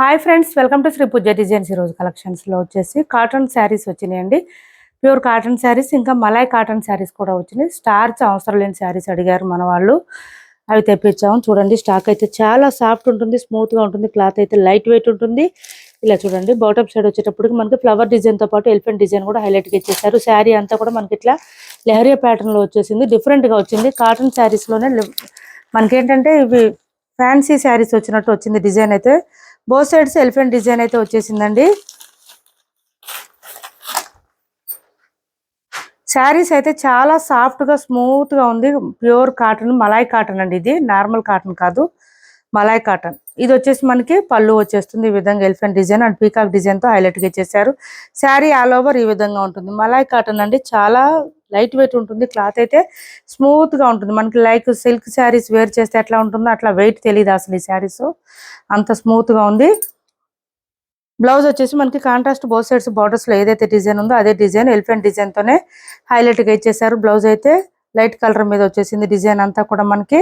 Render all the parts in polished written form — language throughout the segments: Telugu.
Hi friends, welcome to Shri Pooja designs. ఈరోజు కలెక్షన్స్లో వచ్చేసి కాటన్ శారీస్ వచ్చినాయండి. ప్యూర్ కాటన్ శారీస్, ఇంకా మలాయ్ కాటన్ శారీస్ కూడా వచ్చినాయి. స్టార్చ్ అవసరం లేని శారీస్ అడిగారు మన వాళ్ళు, అవి తెప్పించాము. చూడండి, స్టాక్ అయితే చాలా సాఫ్ట్ ఉంటుంది, స్మూత్గా ఉంటుంది. క్లాత్ అయితే లైట్ వెయిట్ ఉంటుంది. ఇలా చూడండి, బాటమ్ సైడ్ వచ్చేటప్పటికి మనకి ఫ్లవర్ డిజైన్తో పాటు ఎలిఫెంట్ డిజైన్ కూడా హైలైట్గా ఇచ్చేసారు. శారీ అంతా కూడా మనకి ఇట్లా లెహరియా ప్యాటర్న్లో వచ్చేసింది, డిఫరెంట్గా వచ్చింది. కాటన్ శారీస్లోనే మనకేంటంటే ఇవి ఫ్యాన్సీ శారీస్ వచ్చినట్టు వచ్చింది. డిజైన్ అయితే బోత్ సైడ్స్ ఎలిఫెంట్ డిజైన్ అయితే వచ్చేసిందండి. శారీస్ అయితే చాలా సాఫ్ట్గా స్మూత్గా ఉంది. ప్యూర్ కాటన్, మలాయ్ కాటన్ అండి. ఇది నార్మల్ కాటన్ కాదు, మలాయ్ కాటన్. ఇది వచ్చేసి మనకి పళ్ళు వచ్చేస్తుంది ఈ విధంగా ఎలిఫెంట్ డిజైన్ అండ్ పీకాక్ డిజైన్తో హైలైట్గా ఇచ్చేసారు. శారీ ఆల్ ఓవర్ ఈ విధంగా ఉంటుంది. మలాయ్ కాటన్ అండి, చాలా లైట్ వెయిట్ ఉంటుంది. క్లాత్ అయితే స్మూత్గా ఉంటుంది. మనకి లైక్ సిల్క్ శారీస్ వేర్ చేస్తే ఎట్లా ఉంటుందో అట్లా వెయిట్ తెలియదు అసలు. ఈ శారీస్ అంత స్మూత్గా ఉంది. బ్లౌజ్ వచ్చేసి మనకి కాంట్రాస్ట్ బోత్ సైడ్స్ బార్డర్స్లో ఏదైతే డిజైన్ ఉందో అదే డిజైన్ ఎలిఫెంట్ డిజైన్తోనే హైలైట్గా ఇచ్చేసారు. బ్లౌజ్ అయితే లైట్ కలర్ మీద వచ్చేసింది. డిజైన్ అంతా కూడా మనకి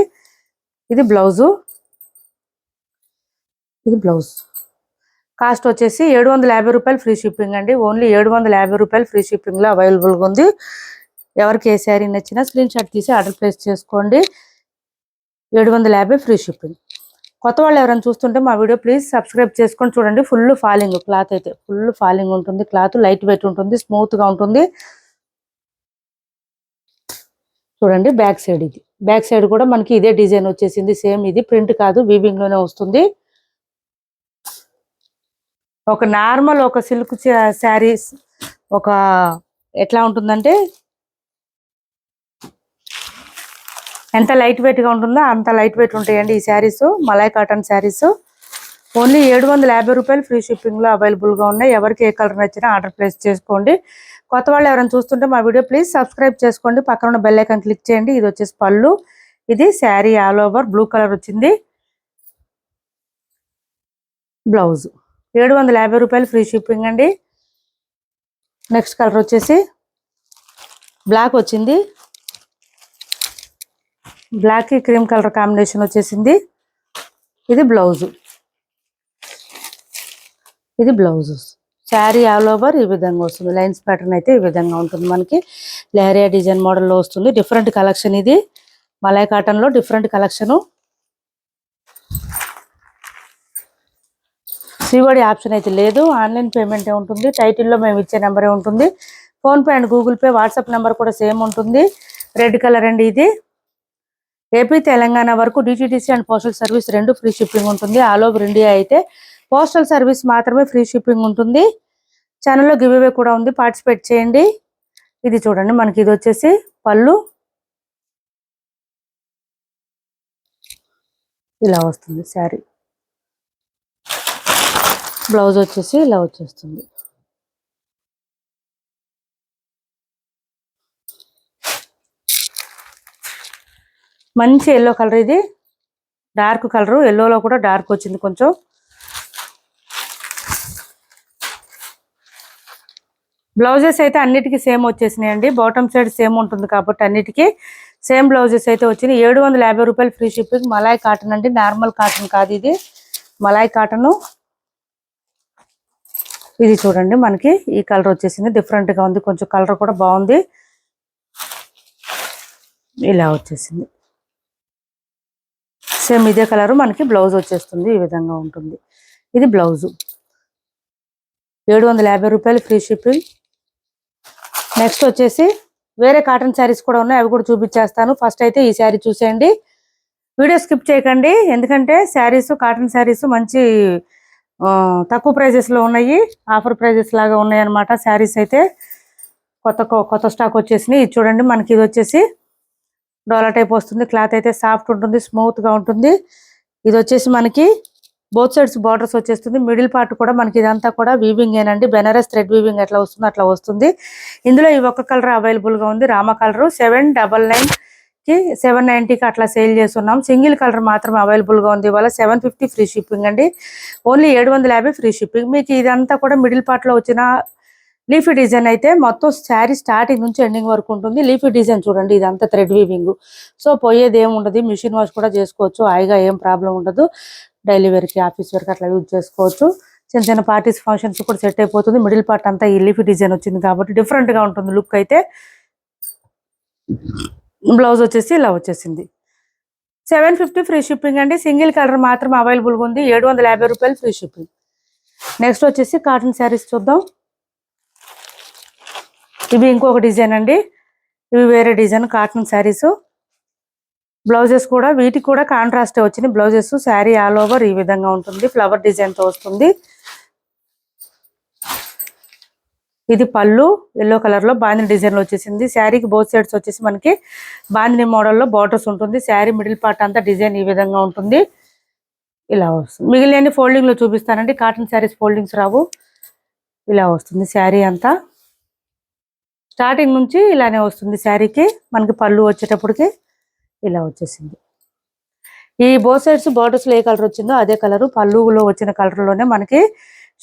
ఇది బ్లౌజు. ఇది బ్లౌజ్. కాస్ట్ వచ్చేసి 750 రూపాయలు ఫ్రీ షిప్పింగ్ అండి. ఓన్లీ 750 రూపాయలు ఫ్రీ షిప్పింగ్లో అవైలబుల్గా ఉంది. ఎవరికి ఏ శారీ నచ్చినా స్క్రీన్ షాట్ తీసి ఆర్డర్ ప్లేస్ చేసుకోండి. 750 ఫ్రీ షిప్పింగ్. కొత్త వాళ్ళు ఎవరైనా చూస్తుంటే మా వీడియో ప్లీజ్ సబ్స్క్రైబ్ చేసుకొని చూడండి. ఫుల్ ఫాలింగ్ క్లాత్ అయితే ఫుల్ ఫాలింగ్ ఉంటుంది. క్లాత్ లైట్ వెయిట్ ఉంటుంది, స్మూత్గా ఉంటుంది. చూడండి బ్యాక్ సైడ్, ఇది బ్యాక్ సైడ్ కూడా మనకి ఇదే డిజైన్ వచ్చేసింది. సేమ్ ఇది ప్రింట్ కాదు, వీవింగ్ లోనే వస్తుంది. ఒక నార్మల్ ఒక సిల్క్ శారీస్ ఒక ఎట్లా ఉంటుందంటే ఎంత లైట్ వెయిట్ గా ఉంటుందో అంత లైట్ వెయిట్ ఉంటాయండి ఈ saris. Malay cotton saris only 750 రూపాయలు ఫ్రీ షిప్పింగ్ లో అవైలబుల్ గా ఉన్నాయి. ఎవరికి ఏ కలర్ నచ్చినా ఆర్డర్ ప్లేస్ చేసుకోండి. కొత్త వాళ్ళు ఎవరైనా చూస్తుంటే మా వీడియో ప్లీజ్ సబ్స్క్రైబ్ చేసుకోండి. పక్కన ఉన్న బెల్ ఐకాన్ క్లిక్ చేయండి. ఇది వచ్చేసి పళ్ళు. ఇది sari all over blue colour వచ్చింది. బ్లౌజ్ 750 రూపాయలు ఫ్రీ షిప్పింగ్ అండి. నెక్స్ట్ కలర్ వచ్చేసి బ్లాక్ వచ్చింది. బ్లాక్ కి క్రీమ్ కలర్ కాంబినేషన్ వచ్చేసింది. ఇది బ్లౌజ్. ఇది బ్లౌజ్. శారీ ఆల్ ఓవర్ ఈ విధంగా వస్తుంది. లైన్స్ ప్యాటర్న్ అయితే ఈ విధంగా ఉంటుంది. మనకి లెహరియా డిజైన్ మోడల్లో వస్తుంది. డిఫరెంట్ కలెక్షన్ ఇది. మలాయ్ కాటన్ లో డిఫరెంట్ కలెక్షన్. సిఓడి ఆప్షన్ అయితే లేదు, ఆన్లైన్ పేమెంటే ఉంటుంది. టైటిల్లో మేము ఇచ్చే నెంబరే ఉంటుంది. PhonePe and Google pay, WhatsApp number కూడా సేమ్ ఉంటుంది. రెడ్ కలర్ అండి ఇది. ఏపీ తెలంగాణ వరకు డిటిడిసి అండ్ పోస్టల్ సర్వీస్ రెండు ఫ్రీ షిప్పింగ్ ఉంటుంది. ఆల్ ఓవర్ ఇండియా అయితే పోస్టల్ సర్వీస్ మాత్రమే ఫ్రీ షిప్పింగ్ ఉంటుంది. ఛానల్లో గివ్ అవే కూడా ఉంది, పార్టిసిపేట్ చేయండి. ఇది చూడండి, మనకి ఇది వచ్చేసి పళ్ళు ఇలా వస్తుంది. శారీ బ్లౌజ్ వచ్చేసి ఇలా వచ్చేస్తుంది. మంచి ఎల్లో కలర్, ఇది డార్క్ కలర్. ఎల్లోలో కూడా డార్క్ వచ్చింది కొంచెం. బ్లౌజెస్ అయితే అన్నిటికీ సేమ్ వచ్చేసినాయండి. బాటమ్ సైడ్ సేమ్ ఉంటుంది కాబట్టి అన్నిటికీ సేమ్ బ్లౌజెస్ అయితే వచ్చినాయి. 750 రూపాయలు ఫ్రీ షిప్పింగ్. మలాయ్ కాటన్ అండి, నార్మల్ కాటన్ కాదు, ఇది మలాయ్ కాటన్. ఇది చూడండి, మనకి ఈ కలర్ వచ్చేసింది. డిఫరెంట్గా ఉంది, కొంచెం కలర్ కూడా బాగుంది. ఇలా వచ్చేసింది. సేమ్ ఇదే కలర్ మనకి బ్లౌజ్ వచ్చేస్తుంది. ఈ విధంగా ఉంటుంది. ఇది బ్లౌజు. 750 రూపాయలు ఫ్రీ షిప్పింగ్. నెక్స్ట్ వచ్చేసి వేరే కాటన్ శారీస్ కూడా ఉన్నాయి, అవి కూడా చూపించేస్తాను. ఫస్ట్ అయితే ఈ శారీ చూసేయండి, వీడియో స్కిప్ చేయకండి. ఎందుకంటే శారీస్, కాటన్ శారీస్ మంచి తక్కువ ప్రైజెస్లో ఉన్నాయి, ఆఫర్ ప్రైజెస్ లాగా ఉన్నాయి అన్నమాట. శారీస్ అయితే కొత్త స్టాక్ వచ్చేసినాయి. ఇది చూడండి, మనకి ఇది వచ్చేసి డోలా టైప్ వస్తుంది. క్లాత్ అయితే సాఫ్ట్ ఉంటుంది, స్మూత్గా ఉంటుంది. ఇది వచ్చేసి మనకి బోత్ సైడ్స్ బార్డర్స్ వచ్చేస్తుంది. మిడిల్ పార్ట్ కూడా మనకి ఇదంతా కూడా వీవింగ్ ఏనండి. బెనారస్ థ్రెడ్ వీవింగ్ ఎట్లా వస్తుందో అట్లా వస్తుంది. ఇందులో ఈ ఒక్క కలర్ అవైలబుల్గా ఉంది, రామ కలర్. 799కి 790కి అట్లా సేల్ చేస్తున్నాం. సింగిల్ కలర్ మాత్రం అవైలబుల్గా ఉంది. ఇవాళ 750 ఫ్రీ షిప్పింగ్ అండి. Only 750 free shipping. మీకు ఇదంతా కూడా మిడిల్ పార్ట్లో వచ్చిన లీఫీ డిజైన్ అయితే మొత్తం శారీ స్టార్టింగ్ నుంచి ఎండింగ్ వరకు ఉంటుంది. లీఫీ డిజైన్ చూడండి, ఇదంతా థ్రెడ్ వీవింగ్. సో పోయేది ఏమి ఉండదు, మిషన్ వాష్ కూడా చేసుకోవచ్చు హాయిగా, ఏం ప్రాబ్లం ఉండదు. డైలీ వేర్కి ఆఫీస్ వేర్కి అట్లా యూజ్ చేసుకోవచ్చు. చిన్న చిన్న పార్టీస్ ఫంక్షన్స్ కూడా సెట్ అయిపోతుంది. మిడిల్ పార్ట్ అంతా ఈ లీఫ్ డిజైన్ వచ్చింది కాబట్టి డిఫరెంట్గా ఉంటుంది లుక్ అయితే. బ్లౌజ్ వచ్చేసి ఇలా వచ్చేసింది. 750 ఫ్రీ షిప్పింగ్ అండి. సింగిల్ కలర్ మాత్రం అవైలబుల్గా ఉంది. 750 రూపాయలు ఫ్రీ షిప్పింగ్. నెక్స్ట్ వచ్చేసి కాటన్ శారీస్ చూద్దాం. ఇవి ఇంకొక డిజైన్ అండి. ఇవి వేరే డిజైన్ కాటన్ శారీస్. బ్లౌజెస్ కూడా వీటికి కూడా కాంట్రాస్ట్ వచ్చింది బ్లౌజెస్. శారీ ఆల్ ఓవర్ ఈ విధంగా ఉంటుంది. ఫ్లవర్ డిజైన్తో వస్తుంది. ఇది పళ్ళు ఎల్లో కలర్లో బాందిని డిజైన్లో వచ్చేసింది. శారీకి బోత్ సైడ్స్ వచ్చేసి మనకి బాందిని మోడల్లో బార్డర్స్ ఉంటుంది. శారీ మిడిల్ పార్ట్ అంతా డిజైన్ ఈ విధంగా ఉంటుంది. ఇలా వస్తుంది. మిగిలిన ఫోల్డింగ్లో చూపిస్తానండి. కాటన్ శారీస్ ఫోల్డింగ్స్ రావు. ఇలా వస్తుంది శారీ అంతా. స్టార్టింగ్ నుంచి ఇలానే వస్తుంది శారీకి. మనకి పళ్ళు వచ్చేటప్పటికి ఇలా వచ్చేసింది. ఈ బోత్ సైడ్స్ బార్డర్స్లో ఏ కలర్ వచ్చిందో అదే కలరు పళ్ళులో వచ్చిన కలర్లోనే మనకి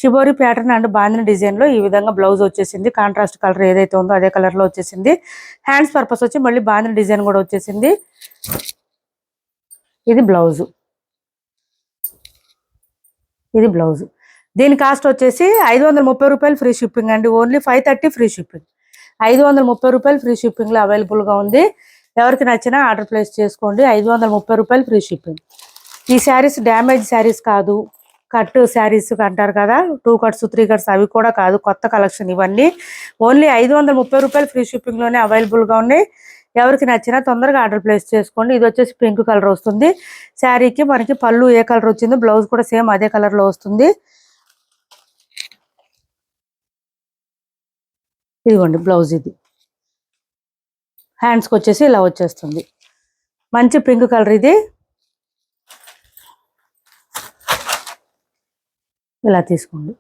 షిబోరి ప్యాటర్న్ అండ్ బాందిని డిజైన్లో ఈ విధంగా బ్లౌజ్ వచ్చేసింది. కాంట్రాస్ట్ కలర్ ఏదైతే ఉందో అదే కలర్లో వచ్చేసింది. హ్యాండ్స్ పర్పస్ వచ్చి మళ్ళీ బాందిని డిజైన్ కూడా వచ్చేసింది. ఇది బ్లౌజు. ఇది బ్లౌజు. దీని కాస్ట్ వచ్చేసి 530 రూపాయలు ఫ్రీ షిప్పింగ్ అండి. Only 530 free shipping. 530 రూపాయలు ఫ్రీ షిప్పింగ్లో అవైలబుల్గా ఉంది. ఎవరికి నచ్చినా ఆర్డర్ ప్లేస్ చేసుకోండి. 530 రూపాయలు ఫ్రీ షిప్పింగ్. ఈ శారీస్ డ్యామేజ్ శారీస్ కాదు, కట్ శారీస్ అంటారు కదా, 2 కట్స్ 3 కట్స్ అవి కూడా కాదు. కొత్త కలెక్షన్ ఇవన్నీ. ఓన్లీ 530 రూపాయలు ఫ్రీ షిప్పింగ్లోనే అవైలబుల్గా ఉన్నాయి. ఎవరికి నచ్చినా తొందరగా ఆర్డర్ ప్లేస్ చేసుకోండి. ఇది వచ్చేసి పింక్ కలర్ వస్తుంది. శారీకి మనకి పళ్ళు ఏ కలర్ వచ్చిందో బ్లౌజ్ కూడా సేమ్ అదే కలర్లో వస్తుంది. ఇదిగోండి బ్లౌజ్. ఇది హ్యాండ్స్కి వచ్చేసి ఇలా వచ్చేస్తుంది. మంచి పింక్ కలర్ ఇది. ఇలా తీసుకోండి.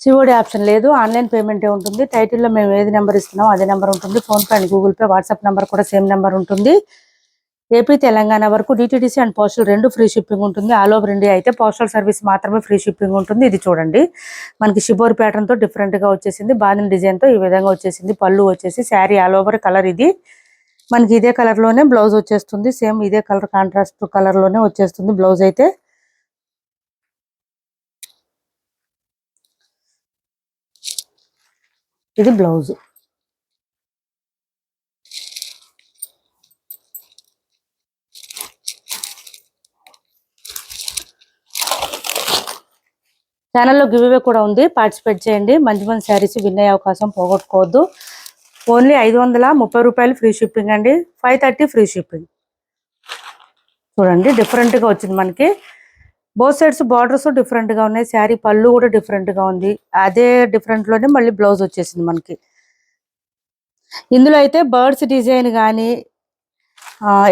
సిఓడి ఆప్షన్ లేదు. ఆన్లైన్ పేమెంటే ఉంటుంది. టైటిల్లో మేము ఏది నెంబర్ ఇస్తున్నామో అదే నెంబర్ ఉంటుంది. PhonePe and Google pay, WhatsApp number కూడా సేమ్ నెంబర్ ఉంటుంది. ఏపీ తెలంగాణ వరకు DTDC and postal 2 free shipping ఉంటుంది. ఆల్ ఓవర్ ఇండియా అయితే పోస్టల్ సర్వీస్ మాత్రమే ఫ్రీ షిప్పింగ్ ఉంటుంది. ఇది చూడండి మనకి షిబోర్ ప్యాటర్న్తో డిఫరెంట్గా వచ్చేసింది. బాందిని డిజైన్తో ఈ విధంగా వచ్చేసింది. పళ్ళు వచ్చేసి శారీ ఆల్ ఓవర్ కలర్ ఇది. మనకి ఇదే కలర్లోనే బ్లౌజ్ వచ్చేస్తుంది. సేమ్ ఇదే కలర్ కాంట్రాస్ట్ కలర్లోనే వచ్చేస్తుంది బ్లౌజ్ అయితే. ఇది బ్లౌజ్. ఛానల్లో గివ్ అవే కూడా ఉంది. పార్టిసిపేట్ చేయండి. మంచి మంచి శారీస్ విన్ అయ్యే అవకాశం పోగొట్టుకోవద్దు. ఓన్లీ 530 రూపాయలు ఫ్రీ షిప్పింగ్ అండి. 530 ఫ్రీ షిప్పింగ్. చూడండి డిఫరెంట్గా వచ్చింది మనకి. బోత్ సైడ్స్ బార్డర్స్ డిఫరెంట్గా ఉన్నాయి. శారీ పళ్ళు కూడా డిఫరెంట్గా ఉంది. అదే డిఫరెంట్లోనే మళ్ళీ బ్లౌజ్ వచ్చేసింది మనకి. ఇందులో అయితే బర్డ్స్ డిజైన్ కానీ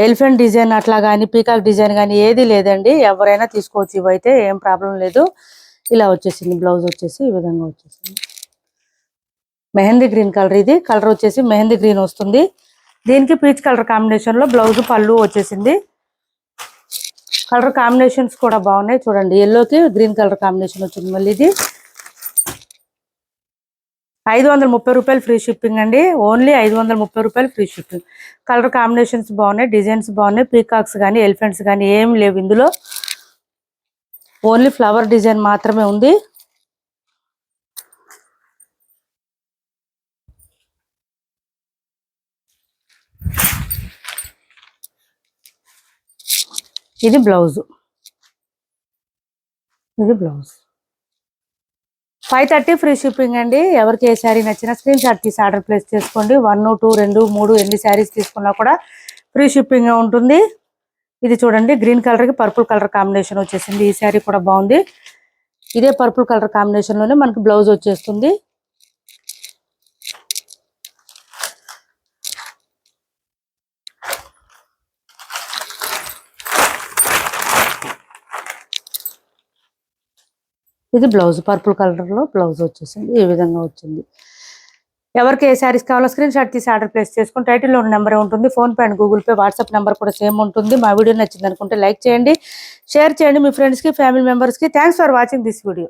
ఎలిఫెంట్ డిజైన్ అట్లా కానీ పీకాక్ డిజైన్ కానీ ఏది లేదండి. ఎవరైనా తీసుకోవచ్చు. ఇవైతే ఏం ప్రాబ్లం లేదు. ఇలా వచ్చేసింది బ్లౌజ్ వచ్చేసి ఈ విధంగా వచ్చేసింది. Mehndi green colour. ఇది కలర్ వచ్చేసి మెహందీ గ్రీన్ వస్తుంది. దీనికి పీచ్ కలర్ కాంబినేషన్లో బ్లౌజ్ పళ్ళు వచ్చేసింది. కలర్ కాంబినేషన్స్ కూడా బాగున్నాయి. చూడండి ఎల్లోకి గ్రీన్ కలర్ కాంబినేషన్ వచ్చింది. మళ్ళీ ఇది 530 రూపాయలు ఫ్రీ షిప్పింగ్ అండి. ఓన్లీ 530 రూపాయలు ఫ్రీ షిప్పింగ్. కలర్ కాంబినేషన్స్ బాగున్నాయి. డిజైన్స్ బాగున్నాయి. పీకాక్స్ కానీ ఎలిఫెంట్స్ కానీ ఏం లేవు ఇందులో. ఓన్లీ ఫ్లవర్ డిజైన్ మాత్రమే ఉంది. ఇది బ్లౌజ్. ఇది బ్లౌజ్. 530 ఫ్రీ షిప్పింగ్ అండి. ఎవరికి ఏ శారీ నచ్చినా స్క్రీన్ షాట్ తీసి ఆర్డర్ ప్లేస్ చేసుకోండి. 1, 2, 2, 3 ఎన్ని శారీస్ తీసుకున్నా కూడా ఫ్రీ షిప్పింగ్ ఉంటుంది. ఇది చూడండి గ్రీన్ కలర్కి పర్పుల్ కలర్ కాంబినేషన్ వచ్చేసింది. ఈ శారీ కూడా బాగుంది. ఇదే పర్పుల్ కలర్ కాంబినేషన్లోనే మనకి బ్లౌజ్ వచ్చేస్తుంది. ఇది బ్లౌజ్. పర్పుల్ కలర్లో బ్లౌజ్ వచ్చేసింది. ఈ విధంగా వచ్చింది. ఎవరికి ఏ శారీస్ కావాలో స్క్రీన్ షాట్ తీసి ఆర్డర్ ప్లేస్ చేసుకుని టైటిల్లో ఉన్న నెంబర్ ఉంటుంది. PhonePe and Google pay, WhatsApp number కూడా సేమ్ ఉంటుంది. మా వీడియో నచ్చింది అనుకుంటే లైక్ చేయండి, షేర్ చేయండి మీ ఫ్రెండ్స్కి, ఫ్యామిలీ మెంబర్స్కి. Thanks for watching this video.